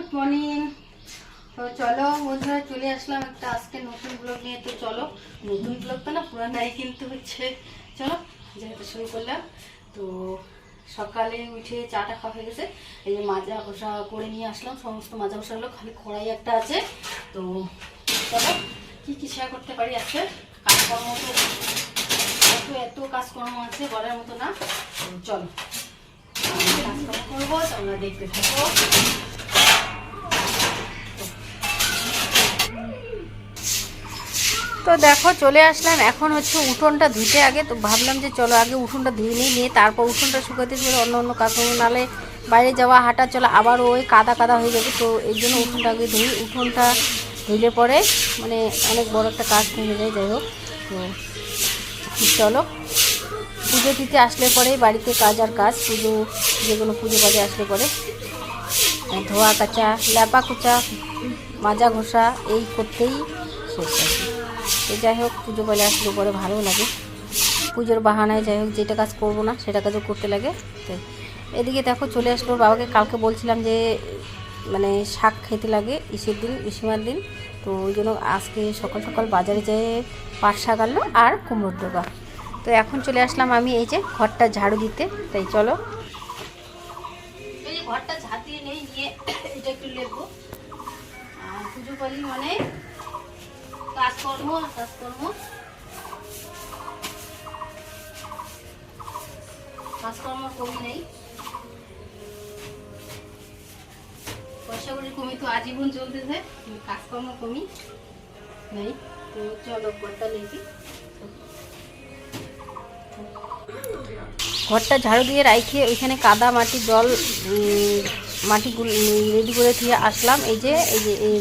Good morning. তো চলো বন্ধুরা, চলে আসলাম একটা আজকে নতুন ব্লগ নিয়ে। তো চলো, নতুন ব্লগ তো না, পুরানাই কিন্তু হচ্ছে। চলো যেহেতু শুরু করলাম। তো সকালে উঠে চাটা খাওয়া হয়ে গেছে। এই যে মাজা ঘষা করে নিয়ে আসলাম, সমস্ত মাজা ঘষাগুলো, খালি কড়াই একটা আছে। তো চলো কী কী শেয়ার করতে পারি আজকে। কাজকর্ম তো এত কাজকর্ম আছে বলার মতো না। তো চলো কাজকর্ম করবো, তোমরা দেখতে থাকো। তো দেখো চলে আসলাম, এখন হচ্ছে উঠোনটা ধুতে আগে। তো ভাবলাম যে চলো আগে উঠোনটা ধুয়ে নিয়ে তারপর উঠোনটা শুকাতে চলে অন্য অন্য কাজকর্ম, নালে বাইরে যাওয়া হাঁটা চলা আবার ওই কাদা কাদা হয়ে যাবে। তো এই জন্য উঠোনটা আগে ধুই। উঠোনটা ধুইলে পরে মানে অনেক বড় একটা কাজ কমে যায়। যাই হোক, তো চলো পুজো দিতে আসলে পরে বাড়িতে কাজ আর কাজ, পুজো যে কোনো পুজো কাজে আসলে পরে ধোয়া কাচা, ল্যাপা কুচা, মাজা ঘষা এই করতেই শেষ আর কি। তো যাই হোক, পুজো বলে আসলে পরে ভালো লাগে, পুজোর বাহানায় যাই হোক যেটা কাজ করবো না সেটা কাজও করতে লাগে। তো এদিকে দেখো চলে আসলো, বাবাকে কালকে বলছিলাম যে মানে শাক খেতে লাগে ইসের দিন, ইসিমার দিন। তো ওই জন্য আজকে সকাল সকাল বাজারে যেয়ে পাট শাক আনলো আর কুমড়োর ডোকা। তো এখন চলে আসলাম আমি এই যে ঘরটা ঝাড়ু দিতে। তাই চলো এই যে ঘরটা ঝাড় দিয়ে নিয়ে এটা একটু লেখবো। আর পুজো পালি মানে কাজকর্ম কাজকর্ম কমি নেই, পয়সা করি কমি তো আজীবন চলতেছে, কাজকর্ম কমি নেই। তো চলো ঘরটা লেখি। ঘরটা ঝাড়ু দিয়ে রাইখে ওইখানে কাদা মাটি জল মাটি রেডি করে দিয়ে আসলাম। এই যে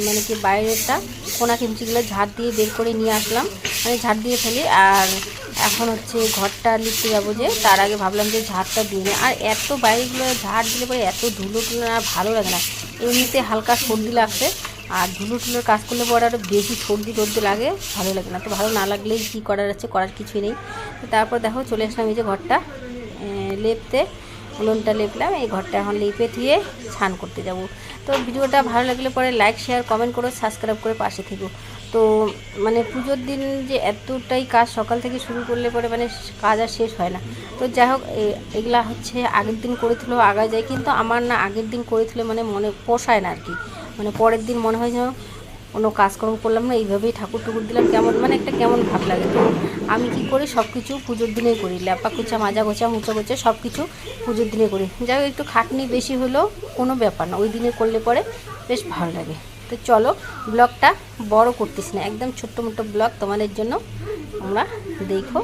মানে কি বাইরেরটা কোনা কিমচিগুলো ঝাড় দিয়ে বের করে নিয়ে আসলাম, মানে ঝাড় দিয়ে ফেলি। আর এখন হচ্ছে ঘরটা লিখতে যাবো, যে তার আগে ভাবলাম যে ঝাড়টা দিয়ে নিই। আর এত বাইরেগুলো ঝাড় দিলে পরে এত ধুলো টুলো আর ভালো লাগে না। এমনিতে হালকা সর্দি লাগছে, আর ধুলো টুলোর কাজ করলে পরে আরও বেশি সর্দি টর্দি লাগে, ভালো লাগে না। তো ভালো না লাগলেই কী করার আছে, করার কিছুই নেই। তারপর দেখো চলে আসলাম এই যে ঘরটা লেপতে, উনুনটা লেপলাম। এই ঘরটা এখন লেপে ধুয়ে স্নান করতে যাব। তো ভিডিওটা ভালো লাগলে পরে লাইক শেয়ার কমেন্ট করো, সাবস্ক্রাইব করে পাশে থেকো। তো মানে পুজোর দিন যে এতটাই কাজ সকাল থেকে শুরু করলে পরে মানে কাজ আর শেষ হয় না। তো যাই হোক, এগুলা হচ্ছে আগের দিন করেছিল আগায় যায়, কিন্তু আমার না আগের দিন করেছিল মানে মনে পোষায় না আর কি। মানে পরের দিন মনে হয় যেন কোনো কাজকর্ম করলাম না, এইভাবেই ঠাকুর টুকুর দিলাম, কেমন মানে একটা কেমন ভাব লাগে। তো আমি কি করি, সব কিছু পুজোর দিনেই করি, ল্যাপা কুচা মাজা গোচা মুচা গোচা সব কিছু পুজোর দিনে করি। যাই হোক, একটু খাটনি বেশি হলেও কোনো ব্যাপার না, ওই দিনে করলে পরে বেশ ভালো লাগে। তো চলো ব্লগটা বড় করতেছি না, একদম ছোট্ট মোটো ব্লগ তোমাদের জন্য, তোমরা দেখো।